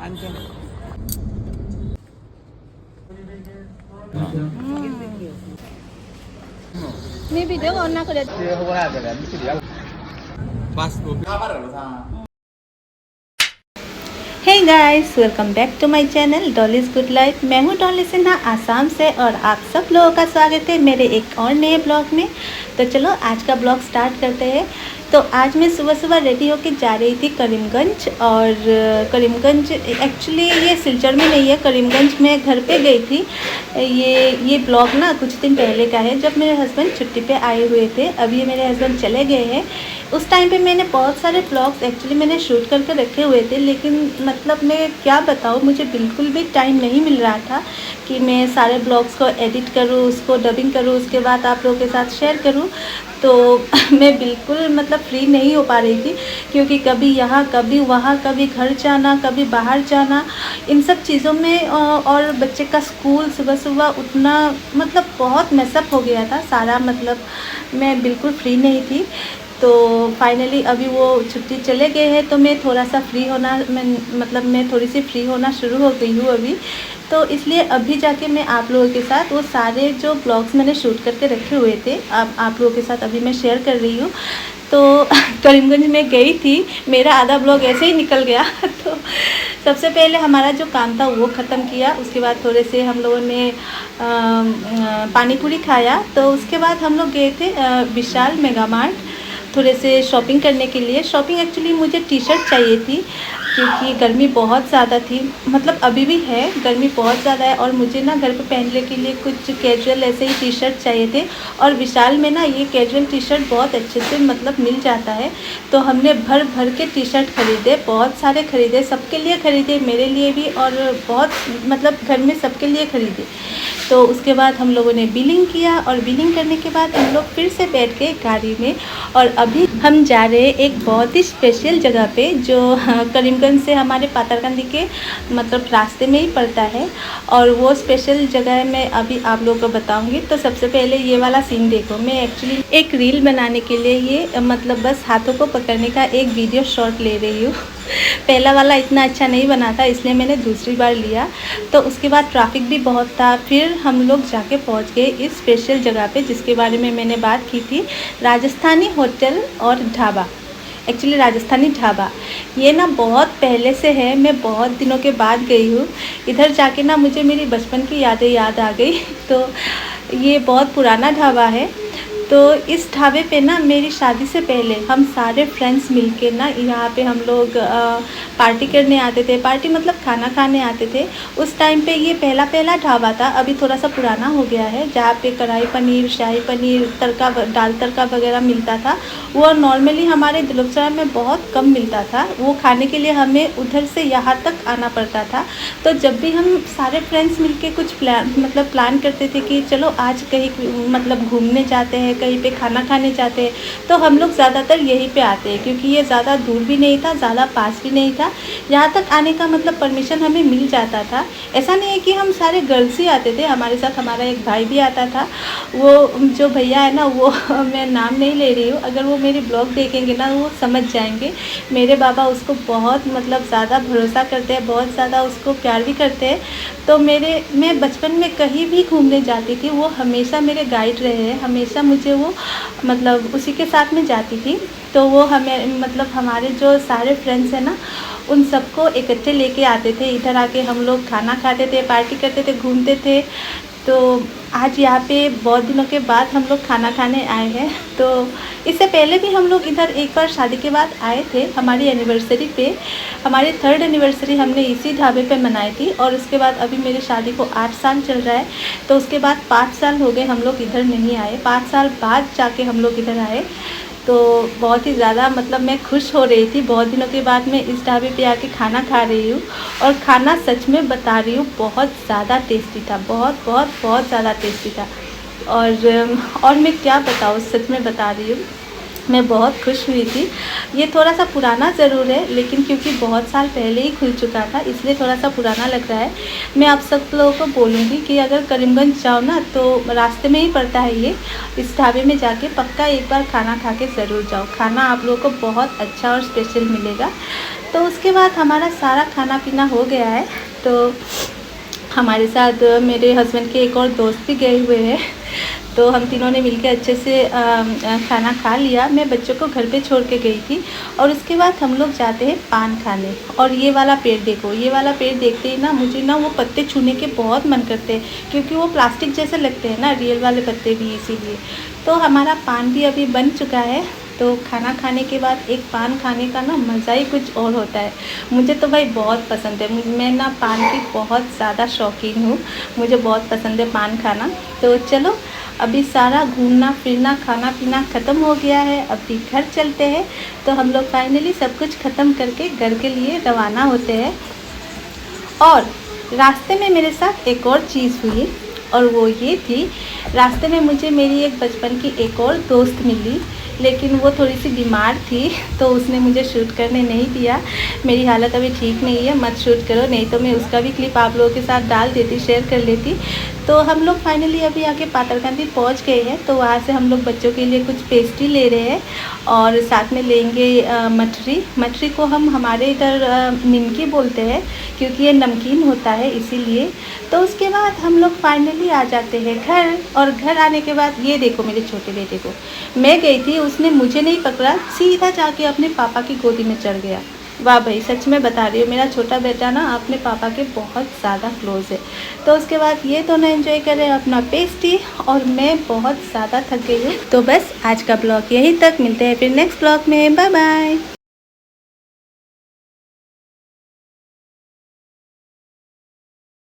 अंतिम मी video on ना करे बस hey guys, welcome back to my channel Dolly's good life. मैं हूँ डॉली सिन्हा आसाम से और आप सब लोगों का स्वागत है मेरे एक और नए ब्लॉग में। तो चलो आज का ब्लॉग स्टार्ट करते हैं। तो आज मैं सुबह सुबह रेडी होकर जा रही थी करीमगंज। और करीमगंज एक्चुअली ये सिलचर में नहीं है, करीमगंज में घर पे गई थी। ये ब्लॉग ना कुछ दिन पहले का है, जब मेरे हस्बैंड छुट्टी पे आए हुए थे। अभी मेरे हस्बैंड चले गए हैं। उस टाइम पे मैंने बहुत सारे ब्लॉग्स एक्चुअली मैंने शूट करके रखे हुए थे, लेकिन मतलब मैं क्या बताऊँ, मुझे बिल्कुल भी टाइम नहीं मिल रहा था कि मैं सारे ब्लॉग्स को एडिट करूँ, उसको डबिंग करूँ, उसके बाद आप लोगों के साथ शेयर करूँ। तो मैं बिल्कुल मतलब फ्री नहीं हो पा रही थी, क्योंकि कभी यहाँ कभी वहाँ, कभी घर जाना, कभी बाहर जाना, इन सब चीज़ों में और बच्चे का स्कूल सुबह सुबह उठना, मतलब बहुत मैसअप हो गया था सारा। मतलब मैं बिल्कुल फ्री नहीं थी। तो फाइनली अभी वो छुट्टी चले गए हैं, तो मैं थोड़ा सा फ्री होना मैं थोड़ी सी फ्री होना शुरू हो गई हूँ अभी। तो इसलिए अभी जाके मैं आप लोगों के साथ वो सारे जो ब्लॉग्स मैंने शूट करके रखे हुए थे आप लोगों के साथ अभी मैं शेयर कर रही हूँ। तो करीमगंज में गई थी, मेरा आधा ब्लॉग ऐसे ही निकल गया। तो सबसे पहले हमारा जो काम था वो ख़त्म किया, उसके बाद थोड़े से हम लोगों ने पानी पूरी खाया। तो उसके बाद हम लोग गए थे विशाल मेगा मार्ट थोड़े से शॉपिंग करने के लिए। शॉपिंग एक्चुअली मुझे टी शर्ट चाहिए थी, क्योंकि गर्मी बहुत ज़्यादा थी, मतलब अभी भी है, गर्मी बहुत ज़्यादा है। और मुझे ना घर पे पहनने के लिए कुछ कैजुअल ऐसे ही टी शर्ट चाहिए थे। और विशाल में ना ये कैजुअल टी शर्ट बहुत अच्छे से मतलब मिल जाता है। तो हमने भर भर के टी शर्ट ख़रीदे, बहुत सारे ख़रीदे, सबके लिए ख़रीदे, मेरे लिए भी, और बहुत मतलब घर में सबके लिए ख़रीदे। तो उसके बाद हम लोगों ने बिलिंग किया, और बिलिंग करने के बाद हम लोग फिर से बैठ गए गाड़ी में। और अभी हम जा रहे हैं एक बहुत ही स्पेशल जगह पे, जो करीमगंज से हमारे पातारकंदी के मतलब रास्ते में ही पड़ता है। और वो स्पेशल जगह मैं अभी आप लोगों को बताऊंगी। तो सबसे पहले ये वाला सीन देखो। मैं एक्चुअली एक रील बनाने के लिए ये मतलब बस हाथों को पकड़ने का एक वीडियो शॉट ले रही हूँ। पहला वाला इतना अच्छा नहीं बना था, इसलिए मैंने दूसरी बार लिया। तो उसके बाद ट्रैफिक भी बहुत था। फिर हम लोग जाके पहुंच गए इस स्पेशल जगह पे, जिसके बारे में मैंने बात की थी, राजस्थानी होटल और ढाबा। एक्चुअली राजस्थानी ढाबा ये ना बहुत पहले से है, मैं बहुत दिनों के बाद गई हूँ इधर। जाके ना मुझे मेरी बचपन की यादें याद आ गई। तो ये बहुत पुराना ढाबा है। तो इस ढाबे पे ना मेरी शादी से पहले हम सारे फ्रेंड्स मिलके ना यहाँ पे हम लोग पार्टी करने आते थे। पार्टी मतलब खाना खाने आते थे। उस टाइम पे ये पहला ढाबा था, अभी थोड़ा सा पुराना हो गया है, जहाँ पे कढ़ाई पनीर, शाही पनीर, तड़का, दाल तड़का वगैरह मिलता था। वो नॉर्मली हमारे दिलोचरा में बहुत कम मिलता था। वो खाने के लिए हमें उधर से यहाँ तक आना पड़ता था। तो जब भी हम सारे फ्रेंड्स मिलके कुछ प्लान करते थे कि चलो आज कहीं मतलब घूमने जाते हैं, कहीं पे खाना खाने जाते हैं, तो हम लोग ज़्यादातर यहीं पे आते हैं, क्योंकि ये ज़्यादा दूर भी नहीं था, ज़्यादा पास भी नहीं था। यहाँ तक आने का मतलब परमिशन हमें मिल जाता था। ऐसा नहीं है कि हम सारे गर्ल्स ही आते थे, हमारे साथ हमारा एक भाई भी आता था। वो जो भैया है ना, वो मैं नाम नहीं ले रही हूँ, अगर वो मेरे ब्लॉग देखेंगे ना वो समझ जाएंगे। मेरे बाबा उसको बहुत मतलब ज़्यादा भरोसा करते हैं, बहुत ज़्यादा उसको प्यार भी करते हैं। तो मैं बचपन में कहीं भी घूमने जाती थी, वो हमेशा मेरे गाइड रहे हैं, हमेशा मुझे वो मतलब उसी के साथ में जाती थी। तो वो हमें मतलब हमारे जो सारे फ्रेंड्स हैं ना, उन सबको इकट्ठे लेके आते थे। इधर आके हम लोग खाना खाते थे, पार्टी करते थे, घूमते थे। तो आज यहाँ पे बहुत दिनों के बाद हम लोग खाना खाने आए हैं। तो इससे पहले भी हम लोग इधर एक बार शादी के बाद आए थे, हमारी एनिवर्सरी पे। हमारी 3rd एनिवर्सरी हमने इसी ढाबे पे मनाई थी। और उसके बाद अभी मेरी शादी को 8 साल चल रहा है। तो उसके बाद 5 साल हो गए हम लोग इधर नहीं आए, 5 साल बाद जाके हम लोग इधर आए। तो बहुत ही ज़्यादा मतलब मैं खुश हो रही थी, बहुत दिनों के बाद मैं इस ढाबे पे आके खाना खा रही हूँ। और खाना सच में बता रही हूँ बहुत ज़्यादा टेस्टी था, बहुत बहुत बहुत ज़्यादा टेस्टी था। और मैं क्या बताऊँ, सच में बता रही हूँ, मैं बहुत खुश हुई थी। ये थोड़ा सा पुराना ज़रूर है, लेकिन क्योंकि बहुत साल पहले ही खुल चुका था, इसलिए थोड़ा सा पुराना लग रहा है। मैं आप सब लोगों को बोलूँगी कि अगर करीमगंज जाओ ना, तो रास्ते में ही पड़ता है ये, इस ढाबे में जाके पक्का एक बार खाना खा के ज़रूर जाओ। खाना आप लोगों को बहुत अच्छा और स्पेशल मिलेगा। तो उसके बाद हमारा सारा खाना पीना हो गया है। तो हमारे साथ मेरे हस्बैंड के एक और दोस्त भी गए हुए हैं। तो हम तीनों ने मिलकर अच्छे से खाना खा लिया। मैं बच्चों को घर पे छोड़ के गई थी और उसके बाद हम लोग जाते हैं पान खाने। और ये वाला पेड़ देखो, ये वाला पेड़ देखते ही ना मुझे ना वो पत्ते छूने के बहुत मन करते हैं, क्योंकि वो प्लास्टिक जैसे लगते हैं ना, रियल वाले पत्ते भी, इसीलिए। तो हमारा पान भी अभी बन चुका है। तो खाना खाने के बाद एक पान खाने का ना मज़ा ही कुछ और होता है। मुझे तो भाई बहुत पसंद है, मैं ना पान की बहुत ज़्यादा शौकीन हूँ, मुझे बहुत पसंद है पान खाना। तो चलो अभी सारा घूमना फिरना खाना पीना ख़त्म हो गया है, अभी घर चलते हैं। तो हम लोग फाइनली सब कुछ ख़त्म करके घर के लिए रवाना होते हैं। और रास्ते में मेरे साथ एक और चीज़ हुई, और वो ये थी, रास्ते में मुझे मेरी एक बचपन की एक और दोस्त मिली, लेकिन वो थोड़ी सी बीमार थी तो उसने मुझे शूट करने नहीं दिया। मेरी हालत अभी ठीक नहीं है, मत शूट करो, नहीं तो मैं उसका भी क्लिप आप लोगों के साथ डाल देती, शेयर कर लेती। तो हम लोग फाइनली अभी आके पातरकांदी पहुंच गए हैं। तो वहाँ से हम लोग बच्चों के लिए कुछ पेस्ट्री ले रहे हैं और साथ में लेंगे मठरी। मठरी को हम हमारे इधर निमकी बोलते हैं, क्योंकि ये नमकीन होता है इसीलिए। तो उसके बाद हम लोग फाइनली आ जाते हैं घर। और घर आने के बाद ये देखो मेरे छोटे बेटे को, मैं गई थी, उसने मुझे नहीं पकड़ा, सीधा जाके अपने पापा की गोदी में चढ़ गया। वाह भाई, सच में बता रही हूँ, मेरा छोटा बेटा ना अपने पापा के बहुत ज़्यादा क्लोज़ है। तो उसके बाद ये दोनों एंजॉय कर रहे हैं अपना पेस्ट्री, और मैं बहुत ज़्यादा थक गई हूँ। तो बस आज का ब्लॉग यहीं तक, मिलते हैं फिर नेक्स्ट ब्लॉग में, बाय बाय।